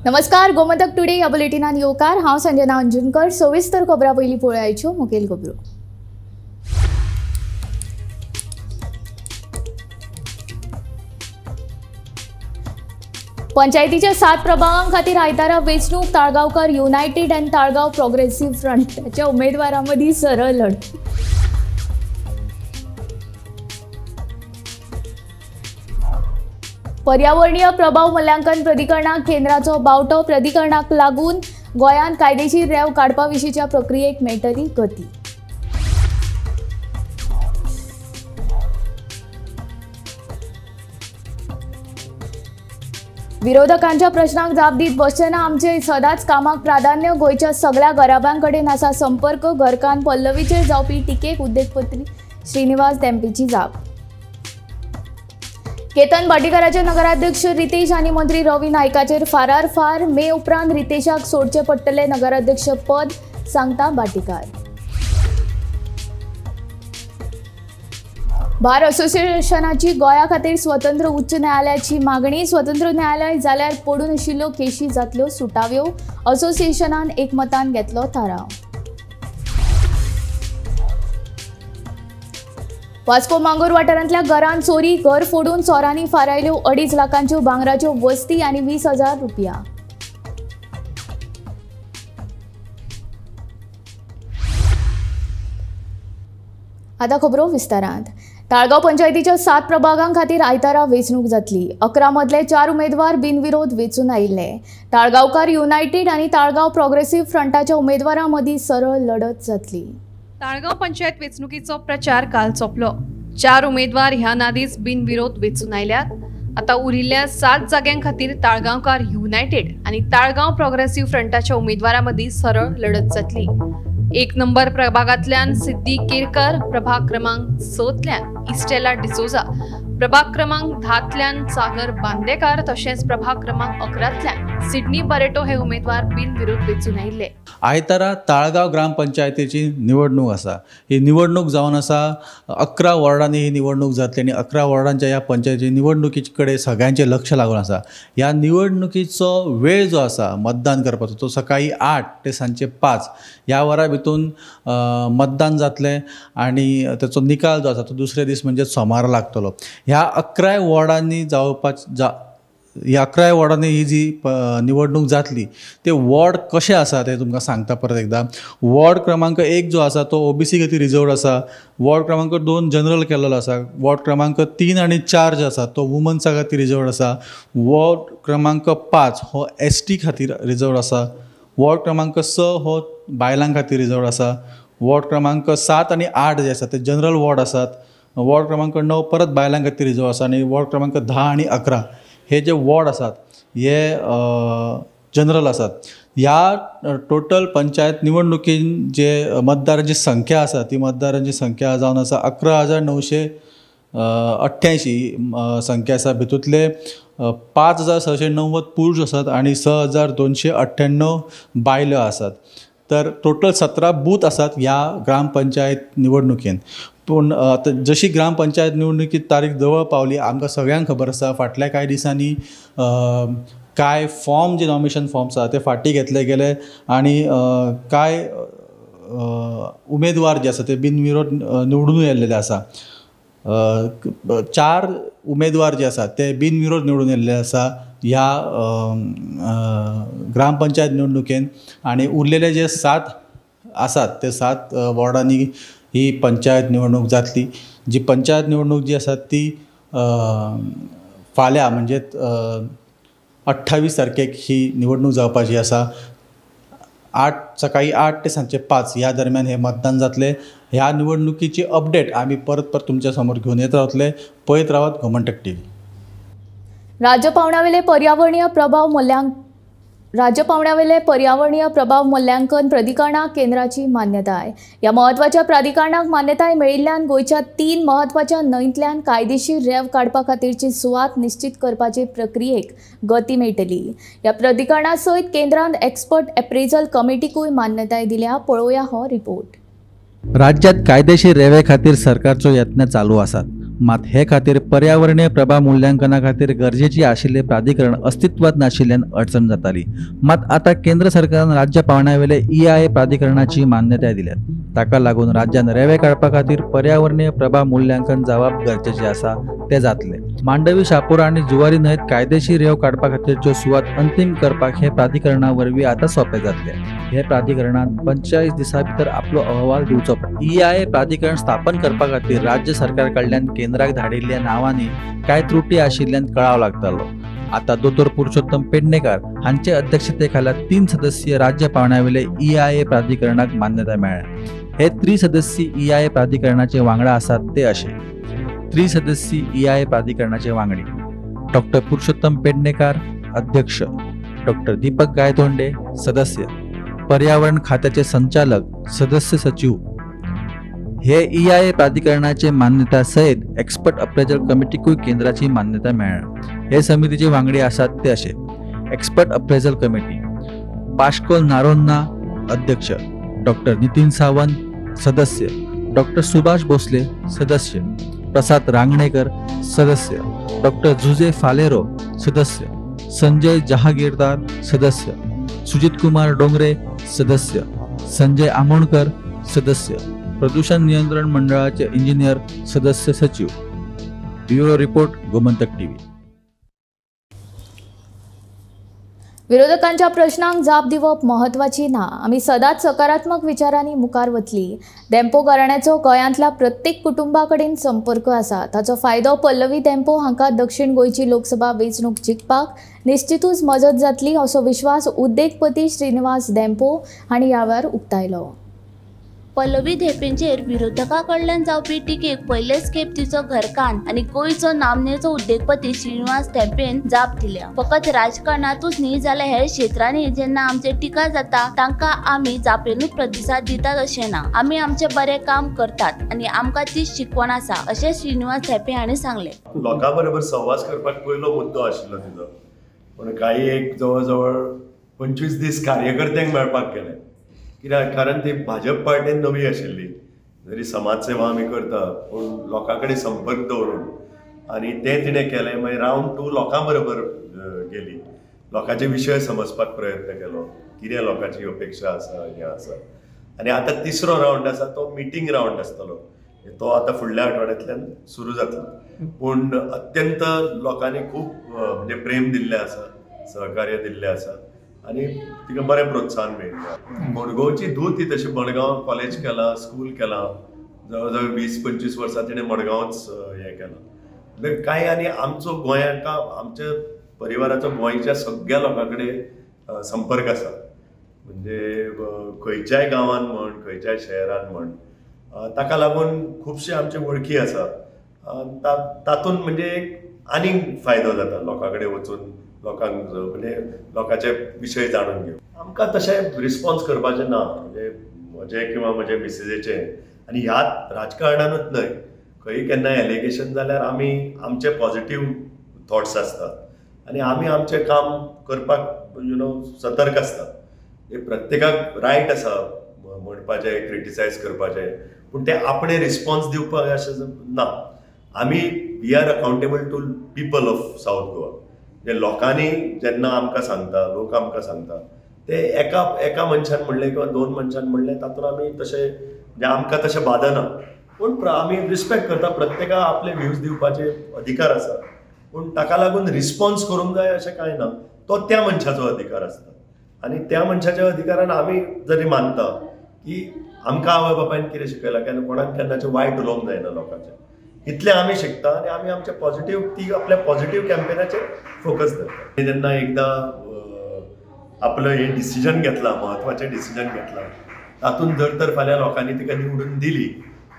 नमस्कार, गोमंतक टुडे या बुलेटिनान येवकार। हांव संजना अंजुनकर। सविस्तर खबरां पयलीं पळोवयाच्यो मुखेल खबरो। पंचायतीच्या 7 प्रभागां खातीर आयतारा वेंचणूक। ताळगांवकार युनायटेड आनी ताळगांव प्रोग्रेसिव्ह फ्रंटाच्या उमेदवारां मदीं सरळ लढत। पर्यावरणीय प्रभाव मूल्यांकन प्राधिकरणाक केंद्राचो बावटो। प्राधिकरणाक लागून गोंयांत कायदेशीर रेंव काडपा विशींच्या प्रक्रियेक मेळटली गती। विरोधकांच्या प्रश्नांक जाप दीत बसचेना आमचे सदांच कामाक प्राधान्य। गोंयच्या सगळ्या गराबां कडेन आसा संपर्क। घरकान्न पल्लवीचेर जावपी टिकेक उद्देगपत्री श्रीनिवास धेंपेची जाप। केतन भाटीकाराचे नगराध्यक्ष रितेश आनी मंत्री रवी नायकाचेर फार मे उपरांत रितेशाक सोडचे पडटले नगराध्यक्ष पद, सांगता भाटीकार। बार असोसिएशनाची गोंया खातीर स्वतंत्र उच्च न्यायालयाची मागणी। स्वतंत्र न्यायालय जाल्यार पडून आशिल्ल्यो केशी जातल्यो सुटाव्यो। असोसिएशनान एकमतान घेतलो थाराव। वास्को मांगूर वाठारांतल्या घरांत चोरी। घर फोडून चोरांनी फारायल्यो 2.5 लाखांच्यो भांगराच्यो वस्ती आनी 20,000 रुपया। आतां खबरो विस्तारांत। ताळगांव पंचायतीच्या 7 प्रभागां खातीर आयतारा वेंचणूक जातली। 11 मदले 4 उमेदवार बिनविरोध वेंचून आयिल्ले। ताळगांवकार युनायटेड आनी ताळगांव प्रोग्रेसिव्ह फ्रंटाच्या उमेदवारां मदीं सरळ लढत जातली। ताळगांव पंचायत वेंचणुकीचो प्रचार काल सोंपलो। 4 उमेदवार ह्या नादीस बिनविरोध वेंचून आयल्यात। आता उरिल्ल्या 7 जाग्यां खातीर ताळगांवकार युनायटेड आनी ताळगांव प्रोग्रेसिव्ह फ्रंटाच्या उमेदवारां मदीं सरळ लढत जातली। 1 नंबर प्रभागांतल्यान सिद्धी केरकर, प्रभाग क्रमांक 6तल्यान इस्टेला डिसोजा, प्रभाग क्रमांक 10तल्यान सागर बांदेकार तशेंच प्रभाग क्रमांक 11तल्यान सिडनी बरेटो हे उमेदवार बिनविरोध वेंचून आयिल्ले। आयतारा ताळगांव ग्रामपंचायतीची निवडणूक आसा। ही निवडणूक जावन आसा 11 वॉर्डांनी ही निवडणूक जातली आनी 11 वॉर्डांच्या ह्या पंचायती निवडणुकीचे कडेन सगळ्यांचे लक्ष लागून आसा। ह्या निवडणुकीचो वेळ जो आसा मतदान करपाचो तो सकाळी 8 ते सांजे 5 ह्या वरां भितून मतदान जातलें आनी ताचो निकाल जो आसा तो दुसरे दीस म्हणजे सोमार लागतलो। ह्या 11 वॉर्डांनी ह्या 11 वॉर्डांनी ही जी निवडणूक जातली ते वॉर्ड कशे आसा ते तुमकां सांगता परत एकदा। वॉर्ड क्रमांक 1 जो आसा तो ओबीसी खातीर रिजर्वड आसा। वॉर्ड क्रमांक 2 जनरल केल्लो आसा। वॉर्ड क्रमांक 3 आनी 4 जो आसा तो वुमन्सा खातीर रिजर्वड आसा। वॉर्ड क्रमांक 5 हो एसटी खातीर रिजर्वड आसा। वॉर्ड क्रमांक 6 हो बायलां खातीर रिजर्वड आसा। वॉर्ड क्रमांक 7 आनी 8 जे आसा ते जनरल वॉर्ड आसात। वॉर्ड क्रमांक 9 परत बायलां खातीर रिजर्व आसा आनी वॉर्ड क्रमांक 10 आनी 11 हे जे वॉर्ड आसात हे जनरल आसात। ह्या टोटल पंचायत निवडणुकीन जे मतदारांची संख्या आसा ती मतदारांची संख्या जावन आसा 11,988 संख्या आसा। भितूंतले 5,690 पुरुष आसात आनी 6,298 बायलो आसात। तर टोटल 17 बूथ आसात ह्या ग्रामपंचायत निवडणुकीन। पूण जशी ग्रामपंचायत निवडणुकी तारीख जवळ पावली आमकां सगळ्यांक खबर आसा फाटल्या कांय दिसांनी कांय फॉर्म जे नॉमिनेशन फॉर्म्स आसा ते फाटीं घेतले गेले आनी कांय उमेदवार जे आसा ते बिनविरोध निवडून येयल्लेले आसा। 4 उमेदवार जे आसात ते बिनविरोध निवडून येयल्ले आसा ह्या ग्रामपंचायत निवडणुकेन आनी उरलेले जे 7 आसात ते 7 वॉर्डांनी ही पंचायत निवडणूक जातली। जी पंचायत निवडणूक जी आसा ती फाल्यां म्हणजे 28 तारखेक ही निवडणूक जावपाची आसा। सकाळी 8 ते सांजे 5 ह्या दरम्यान हे मतदान जातले। ह्या निवडणुकीची अपडेट आमी परत तुमच्या समोर घेवन येत रावतले। पळयत रावात गोमंतक टीव्ही। राज्य पावंड्यावेले पर्यावरणीय प्रभाव मूल्यांकन प्राधिकरणाक केंद्राची मान्यताय। ह्या महत्वाच्या प्राधिकरणाक मान्यताय मेळिल्ल्यान गोंयच्या 3 महत्वाच्या न्हंयतल्यान कायदेशीर रेंव काडपा खातीरची सुवात निश्चित करपाचे प्रक्रियेक गती मेळटली। ह्या प्राधिकरणा सयत केंद्रान एक्सपर्ट एप्रेजल कमिटीकूय मान्यताय दिल्या। पळोवया हो रिपोर्ट। राज्यात कायदेशीर रेवे खातीर सरकारच्यो यत्न चालू आसात। मात हे खातीर पर्यावरणीय प्रभाव मुल्यांकना खातीर गरजेची आशिल्ले प्राधिकरण अस्तित्वात नाशिल्ल्यान अडचण जाताली। मात आता केंद्र सरकारान राज्य पावंड्यावेले EIA प्राधिकरणाची मान्यताय दिल्यात। ताका लागून राज्यान रेवे काडपा खातीर पर्यावरणीय प्रभाव मूल्यांकन जावप गरजेचे आसा ते जातले। मांडवी, शापोरा आनी जुवारी न्हंयत कायदेशीर रेव काडपा खातीरच्यो सुवात अंतिम करपाक हे प्राधिकरणा वरवीं आता सोपे जातले। हे प्राधिकरणान 45 दिसां भितर आपलो अहवाल दिवचो पडटा। EIA प्राधिकरण स्थापन करपा खातीर राज्य सरकार कडल्यान केंद्राक धाडिल्ल्या नावांनी कांय त्रुटी आशिल्ल्यान कळाव लागतालो। आता दोतोर पुरुषोत्तम पेडणेकार हांचे अध्यक्षतेखाला 3 सदस्यीय राज्य पावंड्यावेले EIA प्राधिकरणाक मान्यताय मेळ्ळ्या। हे त्रिसदस्यीय EIA प्राधिकरणाचे वांगडा आसात ते अशे। त्रिसदस्यीय EIA प्राधिकरणाचे वांगडी डॉक्टर पुरुषोत्तम पेडणेकार अध्यक्ष, डॉक्टर दीपक गायतोंडे सदस्य, पर्यावरण खात्याचे संचालक, सदस्य सचिव। हे EIA प्राधिकरणाचे मान्यता सयत एक्सपर्ट अप्रेजल कमिटीकूय केंद्राची मान्यता मेळ्ळ्या। हे समितीचे वांगडी आसात ते अशे। एक्सपर्ट अप्रेजल कमिटी पाश्कोल नारोन्ना अध्यक्ष, डॉक्टर नितीन सावंत सदस्य, डॉक्टर सुभाष भोसले सदस्य, प्रसाद रांगणेकर सदस्य, डॉक्टर जुजे फालेरो सदस्य, संजय जहागीरदार सदस्य, सुजित कुमार डोंगरे सदस्य, संजय आमोणकर सदस्य, प्रदूषण नियंत्रण मंडळाचे इंजिनियर सदस्य सचिव। Bureau report, Gomantak TV. विरोधकांच्या प्रश्नांक जाप दिवप महत्वाची ना, आमी सदांच सकारात्मक विचारांनी मुखार वतली। डेम्पो घराण्याचो गोंयांतल्या प्रत्येक कुटुंबा कडेन संपर्क आसा। ताचो फायदो पल्लवी डेम्पो हांकां दक्षिण गोंयची लोकसभा वेंचणूक जिखपाक निश्चितूच मजत जातली असो विश्वास उद्देगपती श्रीनिवास डेम्पो हांणी ह्या वेळार उक्तायलो। पल्लवी धेपेंचेर विरोधकां कडल्यान जावपी टिकेक पयलेच खेप तिचो घरकान्न आनी गोंयचो नामनेचो उद्देगपती श्रीनिवास धेपेन जाप दिल्या। फकत राजकारणातूच न्ही जाल्यार हेर क्षेत्रांनी जेन्ना आमचेर टिका जाता तांकां आमी जापेनूच प्रतिसाद दितात अशें ना। आमी आमचें बरें काम करतात आनी आमकां ती शिकवण आसा अशें श्रीनिवास धेपे हांणी सांगलें। लोकां बरोबर संवाद करपाक पयलो मुद्दो आशिल्लो तिचो, पूण काही एक जवळ जवळ 25 दीस कार्यकर्त्यांक मेळपाक गेले। कित्याक कारण ती भाजप पार्टीन नवी आशिल्ली, जरी समाजसेवा आमी करता पूण लोकां कडेन संपर्क दवरून आनी तें तिणें केलें। मागीर रावंड 2 लोकां बरोबर गेली, लोकांचे विशय समजपाक प्रयत्न केलो, कितें लोकांची अपेक्षा आसा हें आसा। आनी आतां तिसरो रावंड आसा तो मिटींग रावंड आसतलो, तो आतां फुडल्या आठवड्यांतल्यान सुरू जातलो। पूण अत्यंत लोकांनी खूब म्हणजे प्रेम दिल्लें आसा, सहकार्य दिल्लें आसा आनी तिका बरें प्रोत्साहन मेळ्ळें। मडगांवची धूव ती तशी मडगांव कॉलेज केलां, स्कूल केलां, जवळ जवळ 20-25 वर्सां तिणें मडगांवच हें केलां। म्हणजे कांय आनी आमचो गोंयांका आमच्या परिवाराचो गोंयच्या सगळ्या लोकां कडेन संपर्क आसा। म्हणजे खंयच्याय गांवांत म्हण, खंयच्याय शहरान म्हण, ताका लागून खुबशे आमचे वळखी आसा। तातूंत म्हणजे आनीक फायदो जाता लोकां कडेन वचून, लोकांक म्हणजे लोकांचे विशय जाणून घेवप। आमकां तशें रिस्पॉन्स करपाचें ना, म्हणजे म्हजें किंवा म्हजे मिसेजीचें। आनी ह्यात राजकारणानूच न्हय, खंय केन्नाय एलिगेशन जाल्यार आमी आमचे पॉझिटिव्ह थॉट्स आसतात आनी आमी आमचें काम करपाक सतर्क आसतात। हे प्रत्येकाक रायट आसा म्हणपाचें, क्रिटिसायज करपाचें, पूण ते आपणे रिस्पॉन्स दिवपाक अशें ना। आमी we are accountable to people of South Goa. जे लोकांनी जेन्ना आमकां सांगता, लोक आमकां सांगता, ते एका मनशान म्हणलें किंवा 2 मनशान म्हणलें तातूंत आमी तशें म्हणजे आमकां तशें बाधना, पूण आमी रिस्पेक्ट करता। प्रत्येकाक आपले व्ह्यूज दिवपाचे अधिकार आसा, पूण ताका लागून रिस्पॉन्स करूंक जाय अशें कांय ना। तो त्या मनशाचो अधिकार आसता आनी त्या मनशाच्या अधिकारान आमी जरी मानता की आमकां आवय बापायन कितें शिकयलां, केन्ना कोणाक केन्नाचें वायट उलोवंक जायना लोकांचें, इतलें आमी शिकता आनी आमी आमचे पॉझिटिव्ह ती आपल्या पॉझिटिव्ह कॅम्पेनाचेर फोकस करता। जेन्ना एकदां आपलं हे डिसिजन घेतला, म्हत्वाचें डिसिजन घेतला, तातूंत जर तर फाल्यां लोकांनी तिका निवडून दिली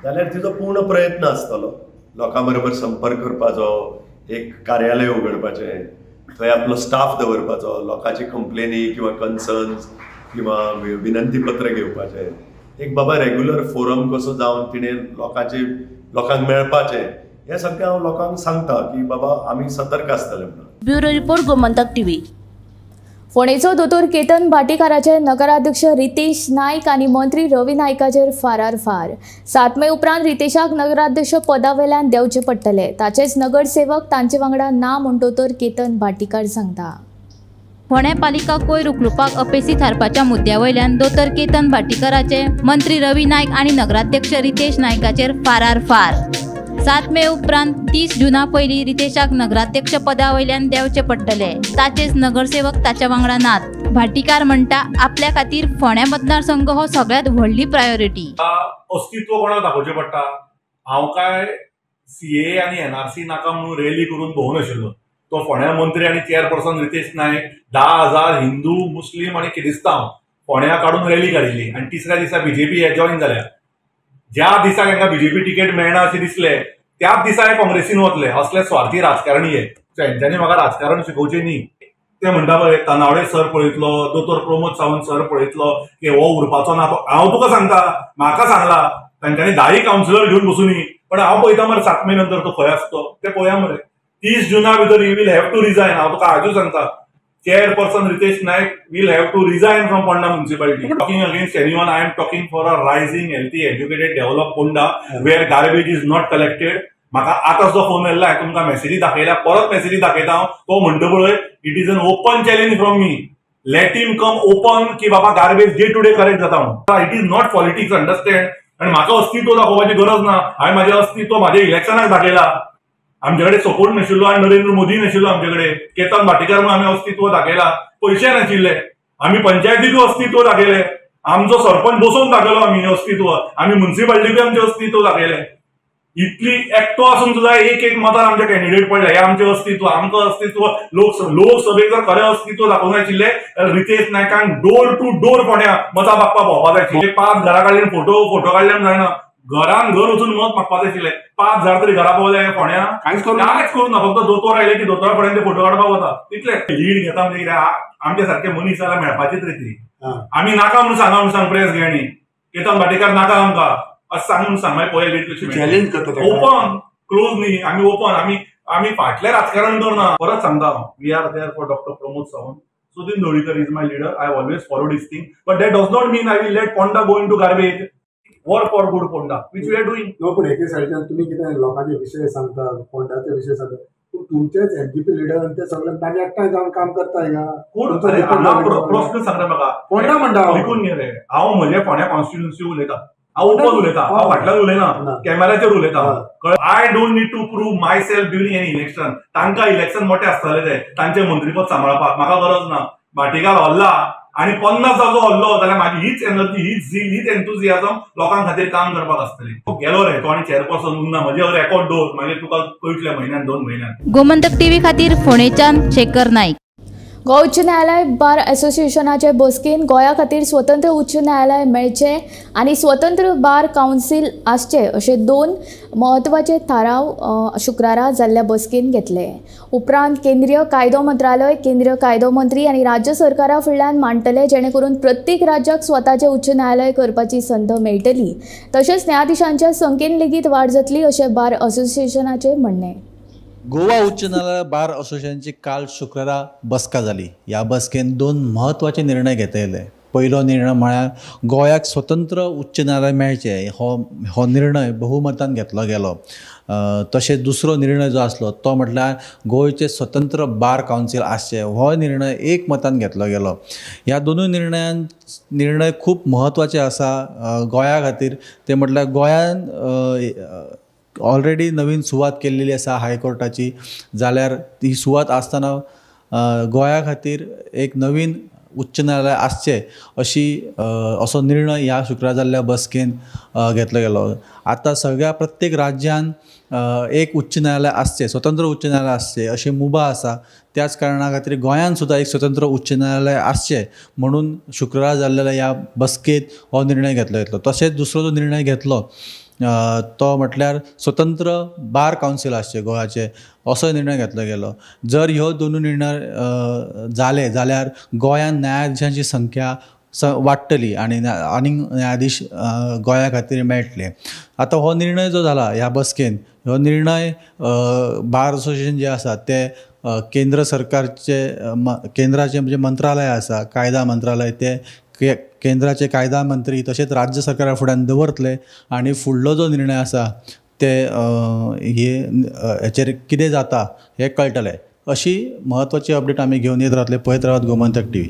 जाल्यार तिचो पूर्ण प्रयत्न आसतलो लोकां बरोबर संपर्क करपाचो, एक कार्यालय उगडपाचें, थंय आपलो स्टाफ दवरपाचो, लोकांची कंप्लेनी किंवा कन्सर्न्स किंवा विनंती पत्र घेवपाचें, एक बाबा रेग्युलर फोरम कसो जावन तिणें लोकांक मेळपाचें, हें सगळें हांव लोकांक सांगता की बाबा आमी सतर्क आसतले म्हणून। Bureau report, Gomantak TV. फोंडेचो दोतोर केतन भाटीकाराचे नगराध्यक्ष रितेश नायक आनी मंत्री रवी नायकाचेर फारार फार. 7 मे उपरांत रितेशाक नगराध्यक्ष पदावेल्यान देंवचे पडटले. ताचेच नगरसेवक तांचे वांगडा ना म्हणटोतर केतन भाटीकार सांगता. फोंडे पालिका कोयर उखलुपाक अपेसी थारपाच्या मुद्द्या वयल्यान दोतोर केतन भाटीकाराचे मंत्री रवी नायक आनी नगराध्यक्ष रितेश नायकाचेर फारार फार. 7 मे उपरांत 30 जुना पयलीं रितेशाक नगराध्यक्ष पदा वयल्यान देंवचे पडटले. ताचेच नगरसेवक ताच्या वांगडा नात. भाटीकार म्हणटा आपल्या खातीर फोंड्या मतदारसंघ हो सगळ्यांत व्हडली प्रायोरिटी. अस्तित्व कोणाक दाखोवचें पडटा. हांव काय CAA आनी NRC नाका म्हणून रॅली करून भोंवनाशिल्लो. तो फोंड्या मंत्री आनी चेअरपर्सन रितेश नायक 10,000 हिंदू मुस्लीम आनी क्रिस्तांव फोंड्या काडून रॅली काडिल्ली आनी तिसऱ्या दिसा BJP जॉइन जाल्या. ज्या दिसा तांकां BJP तिकेट मेळना अशें दिसलें त्याच दिसा हे काँग्रेसीन वतले. असले स्वार्थी राजकारणी हे. तेंच्यांनी म्हाका राजकारण शिकोवचें न्ही. ते म्हणटा पळय तनावडे सर पळयतलो, दोतोर प्रमोद सावंत सर पळयतलो की हो उरपाचो ना. हांव तुका सांगता, म्हाका सांगला तांच्यांनी 10 कावन्सिलर घेवन बसूनी. पण हांव पळयता मरे 7 मे नंतर तो खंय आसतो ते पळया मरे. 30 जुना भितर you will have to resign. हांव तुका आजूच सांगता, chairperson Ritesh Naik will have to resign from Ponda municipality. Talking against anyone, I am talking for a rising, healthy, educated, developed Ponda where garbage is not collected. म्हाका आतां जो phone येयला तुमकां मेसेजी दाखयल्या, परत मेसेजी दाखयता हांव. तो म्हणटा पळय it is an open challenge from me. Let him come open की बाबा garbage day to day correct जाता म्हणून. It is not politics, understand. आणि म्हाका अस्तित्व दाखोवपाची गरज ना. हांवें म्हाजें अस्तित्व म्हाज्या इलेक्शनाक दाखयला. आमचे सपोर्ट नाशिल्लो आनी नरेंद्र मोदी नाशिल्लो आमचे कडेन. केतन भाटीकार म्हणून आमी अस्तित्व दाखयला. पयशे नाशिल्ले. आमी पंचायतीकूय अस्तित्व दाखयले. आमचो सरपंच बसोवन दाखयलो आमी अस्तित्व. आमी म्युन्सिपालिटीकूय आमचें अस्तित्व दाखयलें. इतली एकटो आसून सुद्धा एक मतार आमचे कॅन्डिडेट पडले. हे आमचें अस्तित्व. आमकां अस्तित्व लोकसभेक जर खरें अस्तित्व दाखोवंक जाय आशिल्लें रितेश नायकान डोर टू डोर फोंड्या मतां मागपाक भोंवपाक जाय आशिल्लें. 5 घरा कडल्यान फोटो काडल्यान जायना. घरान घर वचून मत मागपाक जाय आशिल्लें. 5 हजार तरी घरा पावले फोंड्या. कांयच करूं ना. फक्त दोतोर आयले की दोतोरा फुड्यान ते फोटो काडपाक वता तितले. लीड घेता म्हणजे कितें आमचे सारखे मनीस जाल्यार मेळपाचीच रे ती. आमी नाका म्हणून सांगा म्हणून सांग प्रेस घेणी. केतन भाटीकार नाका आमकां असं सांग म्हणून सांग. मागीर पळय लीड कशी चॅलेंज करता. ओपन क्लोज न्ही. आमी ओपन. आमी फाटलें राजकारण करना. परत सांगता हांव, we are there for doctor Pramod Sawant. Sudin Dhavalikar is my leader. I always followed his thing. But that does not mean I will let Ponda go into garbage. Work for good Ponda which we are doing. No पण एके सायडीच्यान तुमी कितें लोकांचे विशय सांगता, पोंडाचे विशय सांगता. तुमचेच MGP लीडर ते सगळे तांणी एकठांय जावन काम करता हिंगा. कोण प्रश्न सांगता म्हाका. पोंडा म्हणटा ऐकून घे रे. हांव म्हजे फोंड्या कॉन्स्टिट्युन्सी उलयता. हांव ओपन उलयता. हांव फाटल्यान उलयना. कॅमेराचेर उलयता. I don't need to prove myself during any election. तांकां इलेक्शन मोठे आसतले ते. तांचे मंत्रीपद सांबाळपाक म्हाका गरज ना. भाटीकार हल्ला आणि 50 जागो हल्लो जाल्यार म्हाजी हीच एनर्जी, हीच झील, हीच एन्थुजियाझम लोकां खातीर काम करपाक आसतली. गेलो रे तो आनी चेअरपर्सन उरना. म्हजे रेकॉर्ड दवर. मागीर तुका कळटलें म्हयन्यान 2 म्हयन्यान. गोमंतक TV खातीर फोंडेच्यान शेखर नाईक. गोवा उच्च न्यायालय बार असोसिएशनाचे बसकेन गोंया खातीर स्वतंत्र उच्च न्यायालय मेळचे आनी स्वतंत्र बार कावन्सील आसचे अशे 2 म्हत्वाचे थाराव शुक्रारा जाल्ल्या बसकेन घेतले. उपरांत केंद्रीय कायदो मंत्रालय, केंद्रीय कायदो मंत्री आनी राज्य सरकारा फुडल्यान मांडटले जेणे करून प्रत्येक राज्याक स्वताचे उच्च न्यायालय करपाची संद मेळटली. तशेंच न्यायाधीशांच्या संख्येन लेगीत वाड जातली अशें बार असोसिएशनाचे म्हणणे. गोवा उच्च न्यायालय बार असोसिएशनची काल शुक्रारा बसका जाली. ह्या बसकेन 2 म्हत्वाचे निर्णय घेतले गेले. पयलो निर्णय म्हळ्यार गोंयाक स्वतंत्र उच्च न्यायालय मेळचे हो निर्णय बहुमतान घेतलो गेलो. तशेंच दुसरो निर्णय जो आसलो तो म्हटल्यार गोंयचे स्वतंत्र बार कावन्सील आसचे हो निर्णय एकमतान घेतलो गेलो. ह्या दोनूय निर्णय खूब म्हत्वाचे आसा गोंया खातीर. ते म्हटल्यार गोंयान ऑलरेडी नवीन सुवात केल्लेली आसा हायकोर्टाची. जाल्यार ती सुवात आसतना गोंया खातीर एक नवीन उच्च न्यायालय आसचें असो निर्णय ह्या शुक्रार जाल्ल्या बसकेन घेतलो गेलो. आतां प्रत्येक राज्यान एक उच्च न्यायालय आसचें, स्वतंत्र उच्च न्यायालय आसचें अशी मुभा आसा. त्याच कारणा खातीर गोंयान सुद्दां एक स्वतंत्र उच्च न्यायालय आसचें म्हणून शुक्रार जाल्ल्या ह्या बसकेत हो निर्णय घेतलो गेलो. तशेंच दुसरो जो निर्णय घेतलो तो म्हटल्यार स्वतंत्र बार कावन्सील आसचे गोंयाचे असो निर्णय घेतलो गेलो. जर ह्यो दोनूय निर्णय जाले जाल्यार गोंयान न्यायाधीशांची संख्या वाडटली आनी न्यायाधीश गोंया खातीर मेळटले. आतां हो निर्णय जो जाला ह्या बसकेन, हो निर्णय बार असोसिएशन जे आसा ते केंद्र सरकारचे केंद्राचे म्हणजे मंत्रालय आसा, कायदा मंत्रालय, ते केंद्राचे कायदा मंत्री तशेंच राज्य सरकारा फुड्यान दवरतले आनी फुडलो जो निर्णय आसा ते हेचेर कितें जाता हें कळटलें. अशी म्हत्वाची अपडेट आमी घेवन येत रावतले. पळयत रावत गोमंतक TV.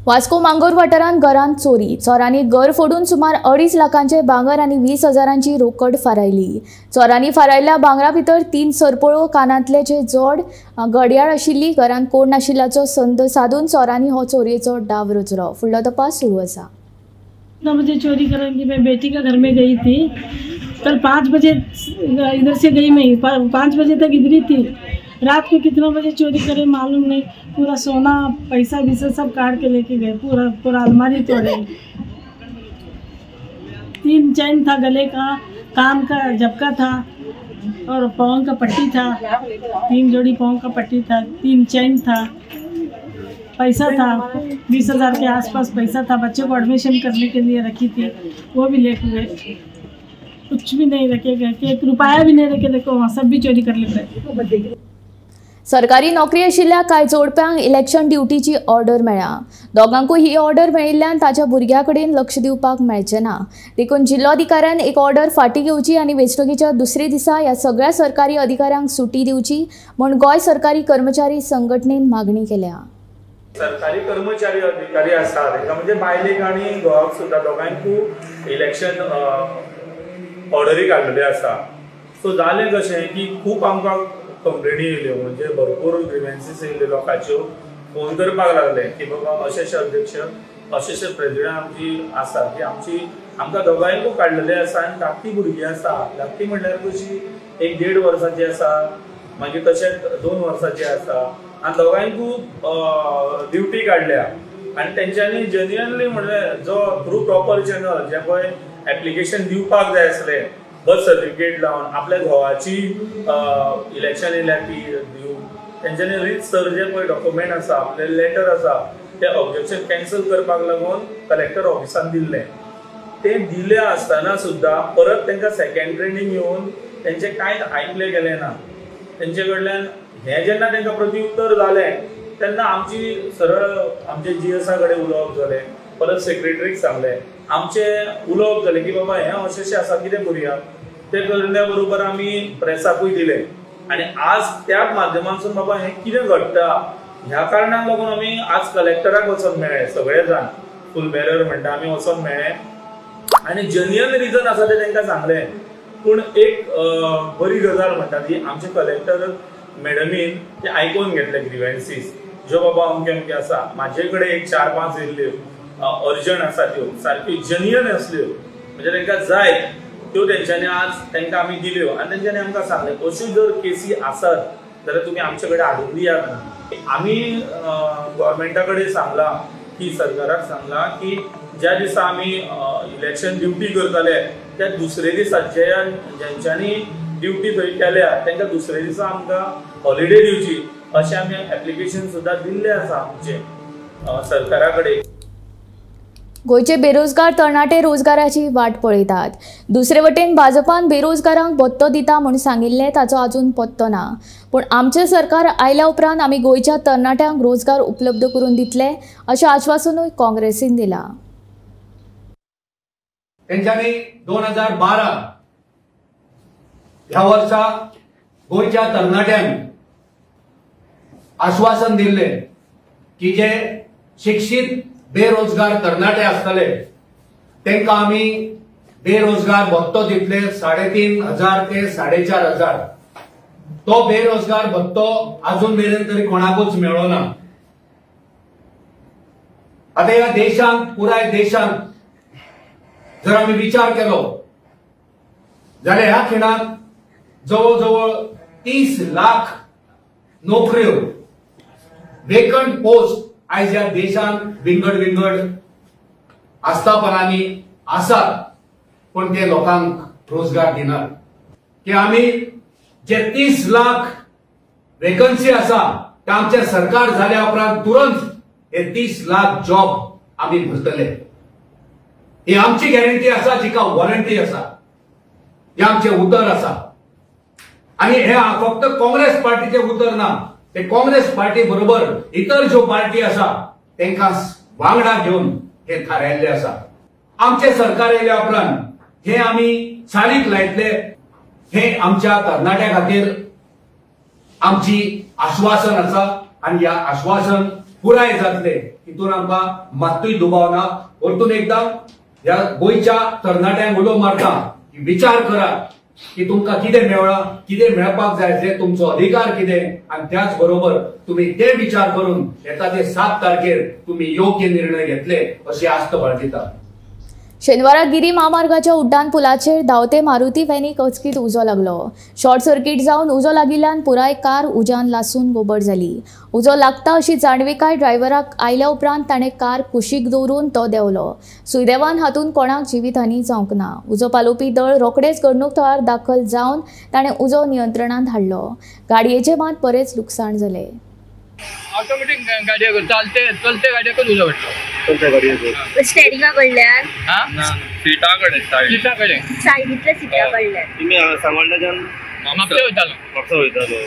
वास्को मांगोर वाठारांत घरांत चोरी. चोरांनी घर फोडून सुमार 2.5 लाखांचे भांगर आनी 20,000ची रोकड फारायली. चोरांनी फारायल्ल्या भांगरा भितर 3 सरपळो, कानांतलेचे जोड, घडयाळ आशिल्ली. घरांत कोण नाशिल्ल्याचो संद साधून चोरांनी हो चोरयेचो डाव रचलो. फुडलो तपास सुरू आसा. 9 बजे चोरी करेंगी. मैं बेटी का घर में गई थी. कल 5 बजे इधर से गई मैं, 5 बजे तक इधर ही थी. रात को कितना बजे चोरी करे मालूम नहीं. पूरा सोना पैसा वैसा सब काट के लेके गए. पूरा अलमारी तोड़े. 3 चैन था गले का, कान का झपका था और पाँव का पट्टी था. 3 जोड़ी पाँव का पट्टी था. 3 चैन था. पैसा था 20,000 के आसपास पैसा था. बच्चों को एडमिशन करने के लिए रखी थी, वो भी लेके गए. कुछ भी नहीं रखे गए, 1 रुपया भी नहीं रखे. देखो वहाँ सब भी चोरी कर ले. सरकारी नोकरी आशिल्ल्या कांय जोडप्यांक इलेक्शन ड्युटीची ऑर्डर मेळ्ळा. दोगांकूय ही ऑर्डर मेळिल्ल्यान ताच्या भुरग्या कडेन लक्ष दिवपाक मेळचें ना. देखून जिल्लोधिकाऱ्यान एक ऑर्डर फाटीं घेवची आनी वेंचणुकेच्या दुसरे दिसा ह्या सगळ्या सरकारी अधिकाऱ्यांक सुटी दिवची म्हूण गोंय सरकारी कर्मचारी संघटनेन मागणी केल्या. सरकारी कर्मचारी अधिकारी आसा तांकां म्हणजे बायलेक आनी घोवाक सुद्दां दोगांयकूय इलेक्शन ऑर्डरी काडलेले आसा. सो जालें कशें की खूब आमकां कंप्लेनी येयल्यो, म्हणजे भरपूर ग्रिव्हन्सीस येयल्यो लोकांच्यो. फोन करपाक लागले की बाबा अशें अध्यक्ष, अशें प्रेसिडेंट आमची आसा की आमकां दोगांयकूय काडलेले आसा आनी धाकटी भुरगीं आसा. धाकटी म्हणल्यार कशी 1-1.5 वर्साची आसा, मागीर तशेंच 2 वर्साची आसा. आनी दोगांयकूय ड्युटी काडल्या आनी तेंच्यांनी जेन्युअनली म्हणल्यार जो थ्रू प्रॉपर चॅनल जे पळय एप्लिकेशन दिवपाक जाय आसलें, बर्थ सर्टिफिकेट लावन आपल्या घोवाची इलेक्शन येयल्या ती दिवून तेंच्यांनी रीच सर जे पळय डॉक्युमेंट आसा, आपले लेटर आसा, ते ऑब्जेक्शन कॅन्सल करपाक लागून कलेक्टर ऑफिसान दिल्ले. ते दिले आसतना सुद्दां परत तांकां सेकंड ट्रेनिंग येवन तेंचे कांयच आयकले गेले ना. तेंचे कडल्यान हें जेन्ना तांकां प्रत्युत्तर जालें तेन्ना आमची सरळ आमचे GSा कडेन उलोवप जालें. परत सेक्रेटरीक सांगलें, आमचे उलोवप जालें की बाबा हें अशें आसा, कितें करुया. ते करल्या बरोबर आमी प्रेसाकूय दिले आनी आज त्याच माध्यमांतसून बाबा हें कितें घडटा ह्या कारणाक लागून आमी आज कलेक्टराक वचून मेळ्ळे. सगळे जाण फूल बेरर म्हणटा आमी वचून मेळ्ळे आनी जेन्युअन रिजन आसा ते तांकां सांगलें. पूण एक बरी गजाल म्हणटा ती आमचे कलेक्टर मॅडमीन ते आयकून घेतले ग्रिव्हन्सीस ज्यो बाबा अमके अमके आसा. म्हाजे कडेन एक 4-5 येयल्ल्यो अर्जंट आसा त्यो सारक्यो जेन्युअन आसल्यो, म्हणजे तांकां जाय त्यो तेंच्यांनी आज तांकां आमी दिल्यो आनी तेंच्यांनी आमकां सांगलें अश्यो जर केसी आसात जाल्यार तुमी आमचे कडेन हाडून दियात. आमी गव्हर्मेंटा कडेन सांगलां की सरकाराक सांगलां की ज्या दिसा आमी इलेक्शन ड्युटी करतले त्या दुसरे दिसा जेंच्यांनी ड्युटी थंय केल्या तांकां दुसरे दिसा आमकां हॉलिडे दिवची अशें आमी एप्लिकेशन सुद्दां दिल्लें आसा आमचें सरकारा कडेन. गोंयचे बेरोजगार तरणाटे रोजगाराची वाट पळयतात. दुसरे वटेन भाजपान बेरोजगारांक भत्तो दिता म्हूण सांगिल्लें ताचो आजून पत्तो ना. पूण आमचें सरकार आयल्या उपरांत आमी गोंयच्या तरणाट्यांक रोजगार उपलब्ध करून दितले अशें आश्वासनूय काँग्रेसीन दिलां. तेंच्यांनी 2012 ह्या वर्सा गोंयच्या तरणाट्यांक आश्वासन दिल्लें की जे शिक्षीत बेरोजगार तरणाटे आसतले तांकां आमी बेरोजगार भत्तो दितले 3,500 ते 4,500. तो बेरोजगार भत्तो अजून मेरेन तरी कोणाकूच मेळ्ळो ना. आता ह्या देशांत पुराय देशांत जर आमी विचार केलो जाल्यार ह्या खिणाक जवळ जवळ 30 लाख नोकऱ्यो वेकंट पोस्ट आयज ह्या देशांत विंगड विंगड आस्थापनांनी आसात, पण ते लोकांक रोजगार दिनात. की आमी जे 30 लाख वेकन्सी आसा ते आमचे सरकार जाल्या उपरांत तुरंत हे 30 लाख जॉब आमी भरतले. ही आमची गॅरंटी आसा, जिका वॉरंटी आसा, हे आमचे उतर आसा. आणि हे फक्त काँग्रेस पार्टीचे उतर ना, ते काँग्रेस पार्टी बरोबर इतर ज्यो पार्टी आसा तांकां वांगडा घेवन हे थारायल्ले आसा. आमचे सरकार येयल्या उपरांत हे आमी चालीक लायतले. हे आमच्या तरणाट्या खातीर आमची आश्वासन आसा आणि ह्या आश्वासन पुराय जातले हितून आमकां मात्तूय दुबाव ना. परतून एकदा ह्या गोंयच्या तरणाट्यांक उलो मारता की विचार करात की तुमकां कितें मेळ्ळां, कितें मेळपाक जाय ते तुमचो अधिकार कितें, आणि त्याच बरोबर तुम्ही ते विचार करून येता ते 7 तारखेर तुम्ही योग्य निर्णय घेतले अशी आस्त बाळगिता. शेनवारा गिरी महामार्गाच्या उड्डाण पुलाचेर धांवते मारुती व्हॅनीक अचकीत उजो लागलो. शॉर्ट सर्किट जावन उजो लागिल्ल्यान पुराय कार उज्यान लासून गोबड जाली. उजो लागता अशी जाणविकाय ड्रायव्हराक आयल्या उपरांत ताणें कार कुशीक दवरून तो देंवलो. सुदैवान हातूंत कोणाक जिवीतहानी जावंक ना. उजो पालोवपी दळ रोखडेच घडणूक थळार दाखल जावन ताणें उजो नियंत्रणांत हाडलो. गाडयेचें मात बरेच लुकसाण जालें. ऑटोमॅटिक गाडयो चलते गाडयेकूच उजो पडलो. कोणत्या गाडयेचो? स्टेरिंगा कडल्यान सीटा कडेन सायडीतल्या सीटा कडल्यान. तुम्ही सांगोळड्याच्यान म्हापसा वयतालो.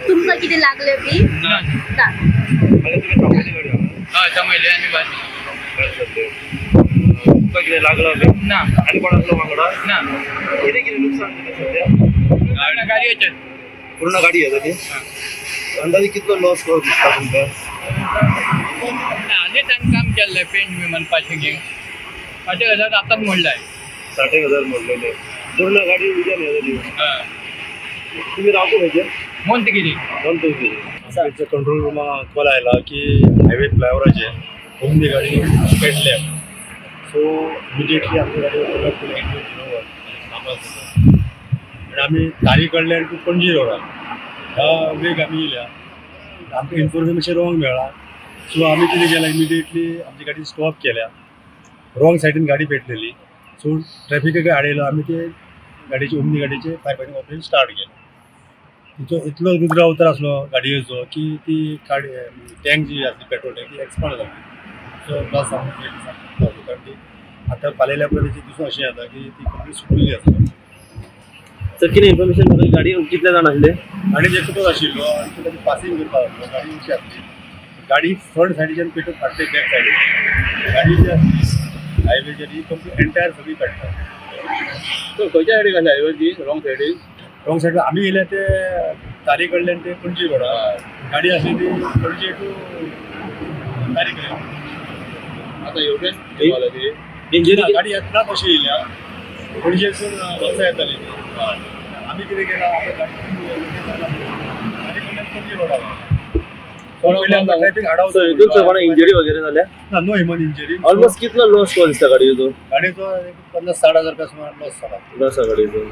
तुमकां कितें लागलें बी ना? मागीर तुमी थांबयली गाडी हय थांबयली आनी तुमकां कितें लागला बी ना. आनी कोण आसलो वांगडा ना. कितें नुकसाण जालें सद्या? गाडयेचें पूर्ण गाडी येता ती. अंदाजे कितलो लॉस करून दिसता तुमकां? आनी ताणें काम केल्लें पेंट बी म्हणपाचें घेवन 60,000 आतांच मोडलाय. 60,000 मोडलेले. पूर्ण गाडी उद्यान येता ती. तुम्ही रावतो खंयचे? मोंतगिरी. कंट्रोल रुमाक कॉल आयला की हायवे फ्लायओवराचेर ओमनी गाडी पेटल्या. सो इमिडिएटली आमची गाडी आनी आमी तारी कडल्यान टू पणजी रोडार ह्या वेग आमी येयल्या. आमकां इन्फॉर्मेशन रॉंग मेळ्ळा. सो आमी कितें केलां, इमिडिएटली आमची गाडी स्टॉप केल्या. रॉंग सायडीन गाडी पेटलेली. सो ट्रॅफिकाक आडयलो. आमी ते गाडयेचे ओमनी गाडयेचे फायर फायटींग ऑपरेशन स्टार्ट केलें. तिचो इतलो रुद्र अवतार आसलो गाडयेचो की ती टँक जी आसली पेट्रोल टँक ती एक्सपांड जाली. सो प्लस कारण ती आतां फाल्यां परत दिसून अशें जाता की ती कंप्लीट सुटलेली आसता. सर कितें इन्फॉर्मेशन मेळ्ळी? गाडयेन कितले जाण आसले? गाडयेन एकटोच आशिल्लो आनी तो पासींग करपाक लागलो. गाडी अशी आसली. गाडी फ्रंट सायडीच्यान पेटून फाटले बॅक सायडीन गाडी जी आसली हायवेचेर ही कंप्लीट एंटायर सगळी पेट्टा. तो खंयच्या सायडीक आसली हायवे ती? रॉंग सायडीन आमी येयले ते तारी कडल्यान ते पणजी रोडार. गाडी आसली ती पणजी टू तारी कडल्यान. आतां एवढेच इंजिन गाडी येतना कशी येयल्या पणजेसून वर्सा येताली. आमी कितें केलां, आमी गाडी कडल्यान पणजी रोडार ट्रॅफिक हाडवता. इंजरी वगैरे जाल्या? ना, नो ह्युमन इंजरी. ऑलमोस्ट कितलो लॉस कॉल दिसता गाडयेचो? गाडयेचो 50-60 हजार सुमार लॉस जाला. लॉस गाडयेचो.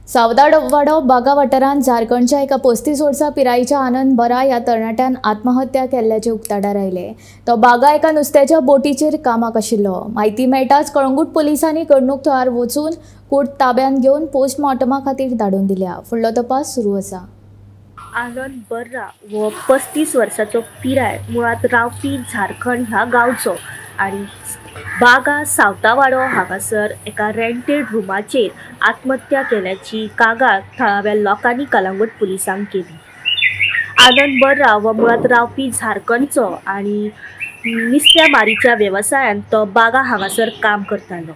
सावदावाडो बागा वाठारांत झारखंडच्या एका 35 वर्सां पिरायेच्या आनंद बरा ह्या तरणाट्यान आत्महत्या केल्ल्याचे उक्ताडार आयले. तो बागा एका नुस्त्याच्या बोटीचेर कामाक आशिल्लो. म्हायती मेळटाच कळंगूट पुलिसांनी घडणूक थळार वचून कूड ताब्यात घेवन पोस्टमॉर्टमा खातीर धाडून दिल्या. फुडलो तपास सुरू आसा. आनंद बर्रा हो 35 वर्सांचो पिराय मुळात रावपी झारखंड ह्या गांवचो आणि बागा सावतावाडो हांगासर एका रेंटेड रुमाचेर आत्महत्या केल्याची कागाळ थळाव्या लोकांनी कलंगूट पुलिसांक केली. आनंद बर्रा हो मुळात रावपी झारखंडचो आणि नुस्त्या मारीच्या वेवसायान तो बागा हांगासर काम करतालो.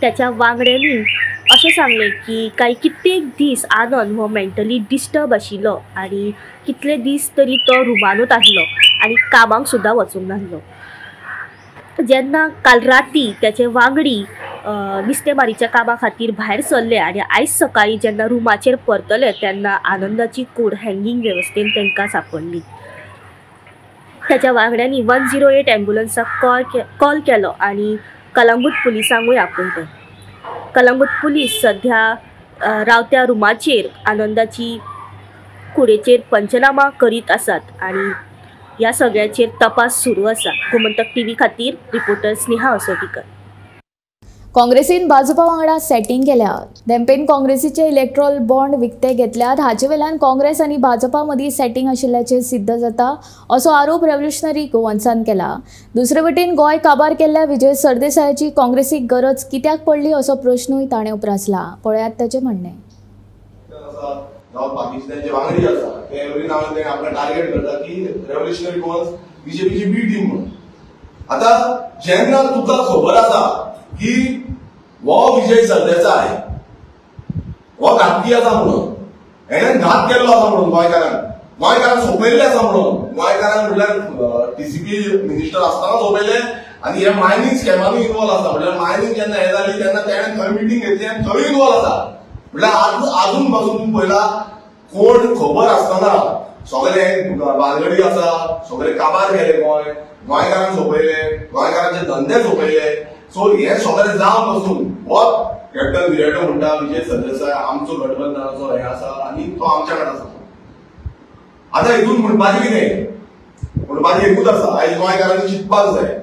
त्याच्या वांगड्यांनी अशें सांगलें की कित्येक दीस आनंद हो मेंटली डिस्टर्ब आशिल्लो आणि कितले दीस तरी तो रुमानूच आसलो आणि कामाक सुद्दां वचूंक नासलो. जेन्ना काल राती त्याचे वांगडी नुस्तेमारीच्या कामा खातीर भायर सरले आणि आयज सकाळी जेन्ना रुमाचेर परतले तेन्ना आनंदाची कूड हँगींग वेवस्थेन तांकां सांपडली. त्याच्या वांगड्यांनी 108 एम्ब्युलन्साक कॉल केलो आणि कलंगूट पुलिसांकूय आपयले. कलंगूट पुलीस सध्या रावत्या रुमाचेर आनंदाची कुडेचेर पंचनामा करीत आसात आणि ह्या सगळ्याचेर तपास सुरू आसा. गोमंतक टीव्ही खातीर रिपोर्टर स्नेहा असोटीकर. काँग्रेसीन भाजपा वांगडा सेटिंग केल्या. धेंपेन काँग्रेसीचे इलेक्ट्रॉल बॉन्ड विकते घेतल्यात. हाचे वेल्यान काँग्रेस आनी भाजपा मदीं सेटिंग आशिल्ल्याचें सिद्ध जाता असो आरोप रेव्होल्युशनरी गोवन्सान केला. दुसरे वटेन गोंय काबार केल्ल्या विजय सरदेसायाची काँग्रेसीक गरज कित्याक पडली असो प्रश्नूय ताणें उपरासला. पळयात ताचें म्हणणें. जावं पाकिस्तानचे वांगडी आसा ते एवरी नाव ते आपल्याक टार्गेट करता की रेव्होल्युशनरी गोवन्स बीजेपीची बी टीम म्हणून. आता जेन्ना तुका खबर आसा की हो विजय सरदेसाय हो घातकी आसा म्हणून, हेणेन घात केल्लो आसा म्हणून गोंयकारांक सोंपयल्ले आसा म्हणून, गोंयकारांक म्हणल्यार टीसीपी मिनिस्टर आसतना सोंपयले आनी हे मायनिंग स्कॅमांनी इन्वॉल्व आसा. म्हणल्यार मायनिंग जेन्ना हे जाली तेन्ना तेणें थंय मिटींग घेतली आनी थंय इन्वॉल्व आसा. म्हणल्यार आजून पासून पयला कोण खबर आसतना सगळे बालगडी आसा, सगळे काबार केले गोंयकारांक सोंपयले, गोंयकारांचे धंदे सोंपयले. सो हे सगळे जावन पासून हो कॅप्टन विराटो म्हणटा विजय सरदेसाय आमचो गठबंधनाचो हे आसा आनी तो आमच्या कडेन आसा. आता हितून म्हणपाचें कितें, म्हणपाचें एकूच आसा, आयज गोंयकारांनी चिंतपाक जाय.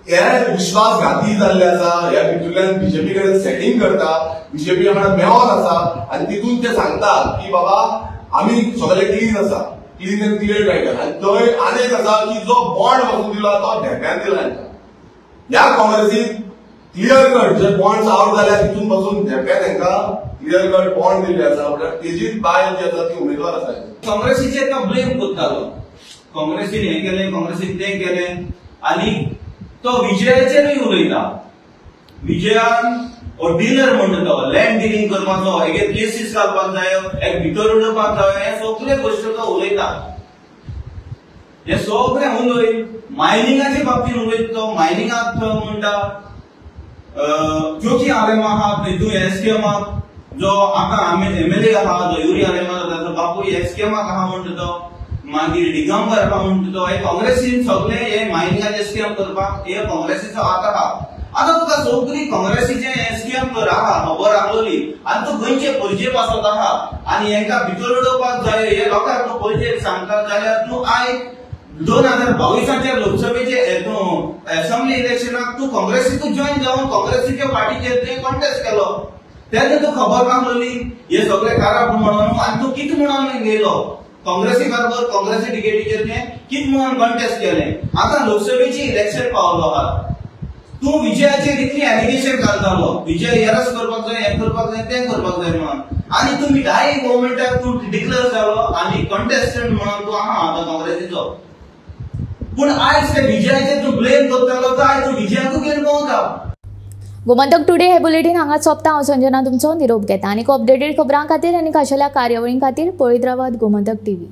हे विश्वासघाती जाल्ले आसा, ह्या भितरल्यान बीजेपी कडेन सेटिंग करता, बीजेपी कडेन मेळोन आसा आनी तितून ते सांगतात की बाबा आमी सगळे क्लीन आसा, क्लीन एंड क्लियर टायटल. आनी थंय आनीक आसा की जो बॉन्ड वचून दिला तो धेप्यान दिला. ह्या काँग्रेसीक क्लियर कट जे बॉन्ड्स आउट जाल्या तितून पासून धेप्यान तांकां क्लियर कट बॉन्ड दिल्ले आसा. म्हटल्यार तेजीच बायल जी आसा ती उमेदवार आसा. काँग्रेसीचे तो ब्लेम करतालो, काँग्रेसीन हे केलें, काँग्रेसीन तें केलें आनी तो विजयाचेरूय उलयता. विजयान हो डिलर म्हणटा तो लँड डिलिंग करपाचो, हेगे प्लेसीस घालपाक जाय, एक भितर उडोवपाक जाय, हे सगळे गोश्टी तो उलयता. हे सगळे उलय मायनिंगाचे बाबतीत उलयता. तो मायनिंगाक म्हणटा जोकी आलेमा आहा तितून हे स्किमाक जो आतां एमएलए आहा जो युरी आलेमा ताचो बापूय हे स्किमाक आहा म्हणटा तो. मागीर दिगंबर आहा म्हणटा तो. हे काँग्रेसीन सगळे हे मायनिंगाचे स्कीम करपाक हे काँग्रेसीचो हात आहा. आता तुका सगळी काँग्रेसीचे हे स्कीम कर आहा खबर आसलोली आनी तूं गोंयचे परिचय पासत आहा आनी हेंकां भितर उडोवपाक जाय, हे लोकांक तूं परिचय सांगता जाल्यार तूं आयज 2022च्या लोकसभेचे असेंब्ली इलेक्शनाक तूं काँग्रेसीक जॉईन जावन काँग्रेसीच्या पार्टीचेर तुवें कॉन्टेस्ट केलो. तेन्ना तूं खबर नासलोली हे सगळे कारापूर म्हणून आनी तूं कितें म्हणून गेलो काँग्रेसी बरोबर काँग्रेसी टिकेटीचेर तें कितें म्हणून कॉन्टेस्ट केलें. आतां लोकसभेची इलेक्शन पावलो आहा, तूं विजयाचेर इतली एलिगेशन घालतालो विजय हेरस करपाक जाय, हें करपाक जाय, तें करपाक जाय म्हणून, आनी तुमी डायरेक्ट गव्हर्मेंटाक तूं डिक्लेअर जालो आनी कॉन्टेस्टंट म्हणून तूं आहा आतां काँग्रेसीचो. पूण आयज ते विजयाचेर तूं ब्लेम करतालो तर आयज तूं विजयाकूच घेवन भोंवता. गोमंतक टुडे हे बुलेटीन हांगा सोंपता. हांव संजना तुमचो निरोप घेता. आनीक अपडेटेड खबरां खातीर आनी खाशेल्या कार्यावळीं खातीर पळयत रावात गोमंतक टीव्ही.